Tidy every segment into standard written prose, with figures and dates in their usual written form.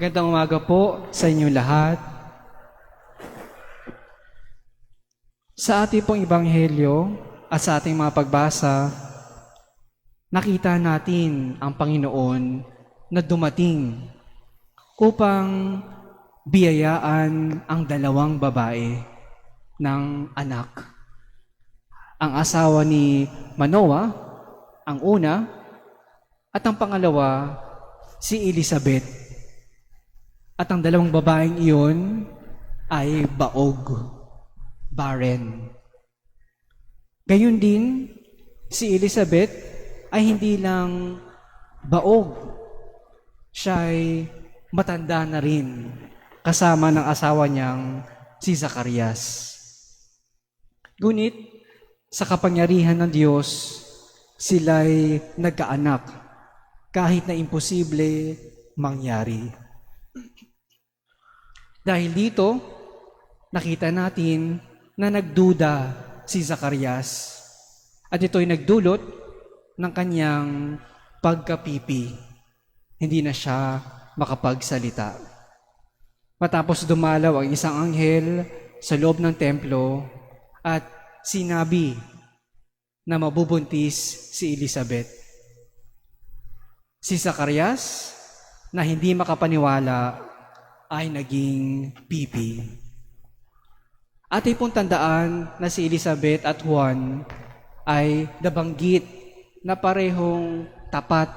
Magandang umaga po sa inyo lahat. Sa ating pong Ebanghelyo at sa ating mga pagbasa, nakita natin ang Panginoon na dumating upang biyayaan ang dalawang babae ng anak. Ang asawa ni Manoah, ang una, at ang pangalawa, si Elizabeth. At ang dalawang babaeng iyon ay baog, barren. Gayun din, si Elizabeth ay hindi lang baog, siya ay matanda na rin kasama ng asawa niyang si Zacarias. Ngunit sa kapangyarihan ng Diyos, sila'y nagkaanak kahit na imposible mangyari. Dahil dito, nakita natin na nagduda si Zacarias at ito'y nagdulot ng kanyang pagkapipi. Hindi na siya makapagsalita. Matapos dumalaw ang isang anghel sa loob ng templo at sinabi na mabubuntis si Elizabeth. Si Zacarias na hindi makapaniwala ay naging pipi. Ating pong tandaan na si Elizabeth at Juan ay nabanggit na parehong tapat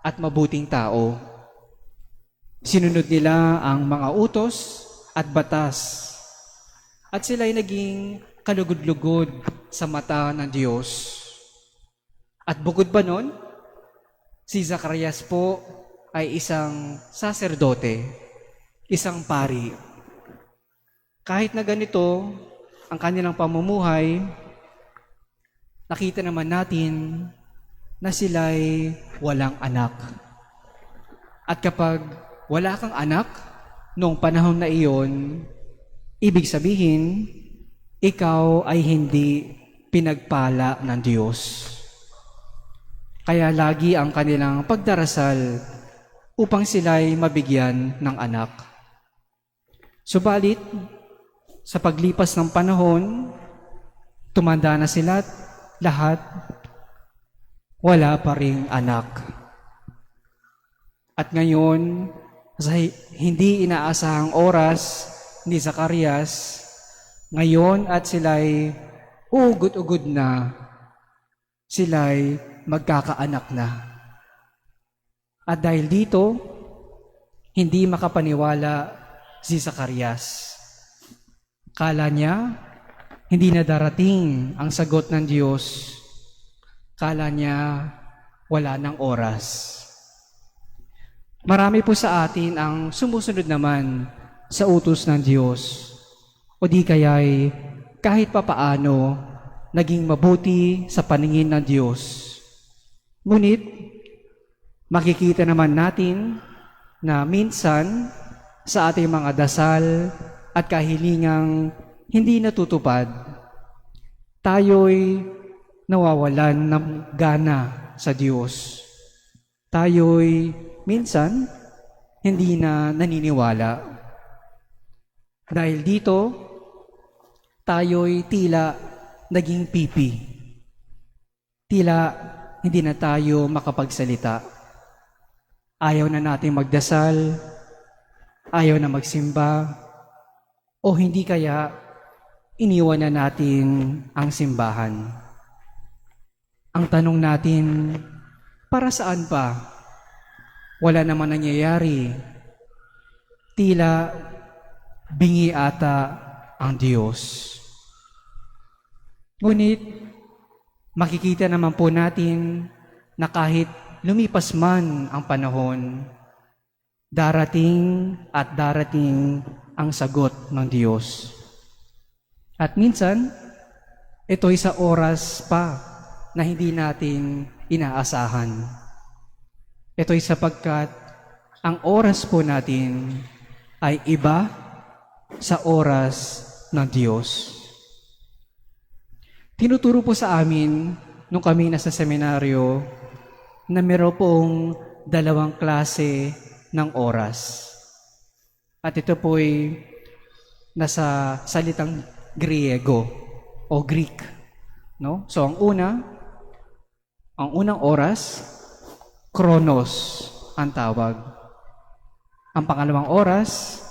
at mabuting tao. Sinunod nila ang mga utos at batas at sila ay naging kalugod-lugod sa mata ng Diyos. At bukod pa nun, si Zacarias po ay isang saserdote, isang pari. Kahit na ganito ang kanilang pamumuhay, nakita naman natin na sila'y walang anak. At kapag wala kang anak noong panahon na iyon, ibig sabihin, ikaw ay hindi pinagpala ng Diyos. Kaya lagi ang kanilang pagdarasal upang sila'y mabigyan ng anak. Subalit, sa paglipas ng panahon, tumanda na sila lahat, wala pa ring anak. At ngayon, sa hindi inaasahang oras ni Zacarias, ngayon at sila'y ugod-ugod na, sila'y magkakaanak na. At dahil dito, hindi makapaniwala si Zacarias. Kala niya, hindi na darating ang sagot ng Diyos. Kala niya, wala ng oras. Marami po sa atin ang sumusunod naman sa utos ng Diyos. O di kaya'y kahit papaano naging mabuti sa paningin ng Diyos. Ngunit, makikita naman natin na minsan sa ating mga dasal at kahilingang hindi natutupad, tayo'y nawawalan ng gana sa Diyos. Tayo'y minsan hindi na naniniwala. Dahil dito, tayo'y tila naging pipi. Tila hindi na tayo makapagsalita. Ayaw na natin magdasal, ayaw na magsimba, o hindi kaya iniwan na natin ang simbahan. Ang tanong natin, para saan pa? Wala naman nangyayari. Tila bingi ata ang Diyos. Ngunit, makikita naman po natin na kahit lumipas man ang panahon, darating at darating ang sagot ng Diyos. At minsan, ito'y sa oras pa na hindi natin inaasahan. Ito'y sapagkat ang oras po natin ay iba sa oras ng Diyos. Tinuturo po sa amin nung kami nasa seminaryo na meron pong dalawang klase ng oras. At ito po'y nasa salitang Griego o Greek, no? So ang unang oras, Chronos ang tawag. Ang pangalawang oras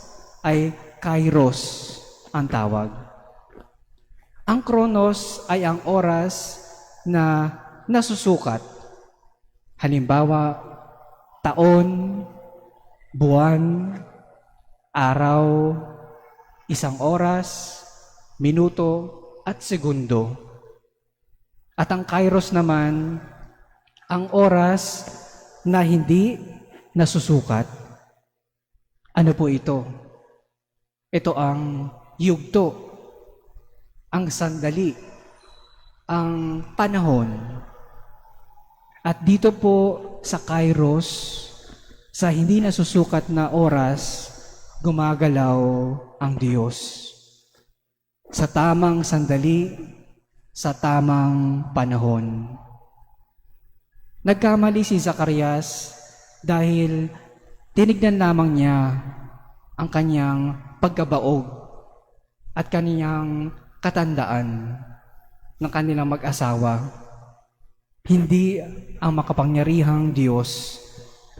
ay Kairos ang tawag. Ang Chronos ay ang oras na nasusukat. Halimbawa, taon, buwan, araw, isang oras, minuto, at segundo. At ang Kairos naman, ang oras na hindi nasusukat. Ano po ito? Ito ang yugto, ang sandali, ang panahon. At dito po sa Kairos, sa hindi nasusukat na oras, gumagalaw ang Diyos. Sa tamang sandali, sa tamang panahon. Nagkamali si Zacarias dahil tinignan lamang niya ang kanyang pagkabaog at kanyang katandaan ng kanilang mag-asawa. Hindi ang makapangyarihang Diyos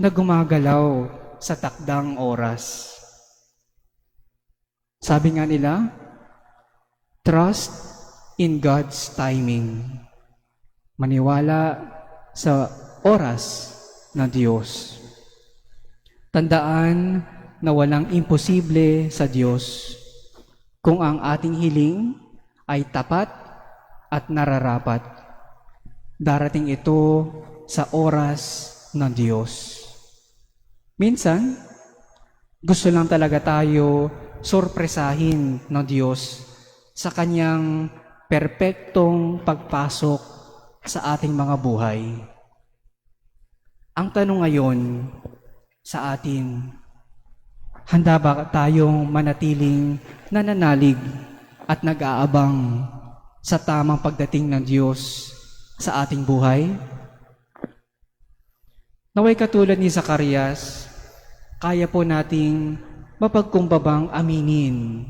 na gumagalaw sa takdang oras. Sabi nga nila, trust in God's timing. Maniwala sa oras ng Diyos. Tandaan na walang imposible sa Diyos kung ang ating hiling ay tapat at nararapat. Darating ito sa oras ng Diyos. Minsan, gusto lang talaga tayo sorpresahin ng Diyos sa Kanyang perpektong pagpasok sa ating mga buhay. Ang tanong ngayon sa atin, handa ba tayong manatiling nananalig at nag-aabang sa tamang pagdating ng Diyos sa ating buhay? Naway katulad ni Zacarias, kaya po nating mapagkumbabang aminin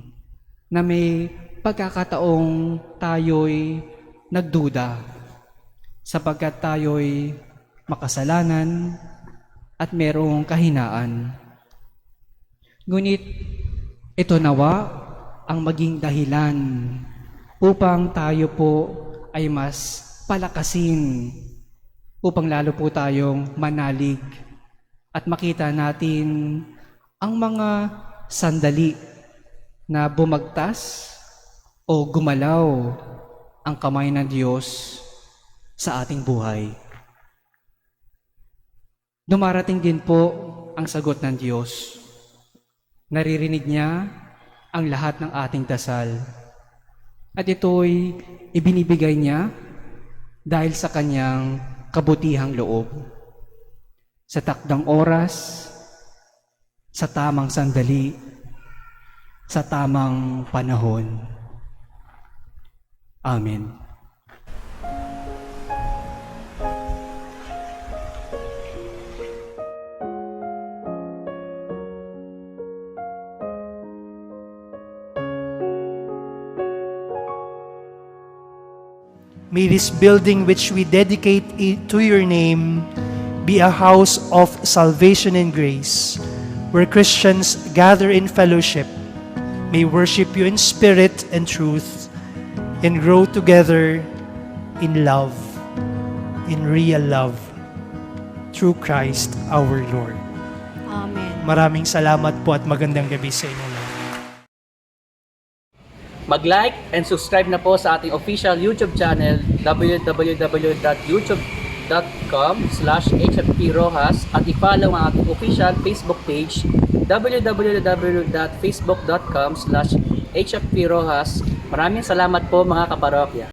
na may pagkakataong tayo'y nagduda sapagkat tayo'y makasalanan at merong kahinaan. Ngunit ito nawa ang maging dahilan upang tayo po ay mas palakasin, upang lalo po tayong manalig at makita natin ang mga sandali na bumagtas o gumalaw ang kamay ng Diyos sa ating buhay. Dumarating din po ang sagot ng Diyos. Naririnig niya ang lahat ng ating dasal. At ito'y ibinibigay niya dahil sa kanyang kabutihang loob. Sa takdang oras, sa tamang sandali, sa tamang panahon. Amen. May this building which we dedicate to your name be a house of salvation and grace, where Christians gather in fellowship, may worship you in spirit and truth, and grow together in love, in real love, through Christ our Lord. Amen. Maraming salamat po at magandang gabi sa inyo lahat. Mag-like and subscribe na po sa ating official YouTube channel www.youtube.com/hfprojas at i-follow ang ating official Facebook page www.facebook.com/hfprojas. Maraming salamat po mga kaparokya.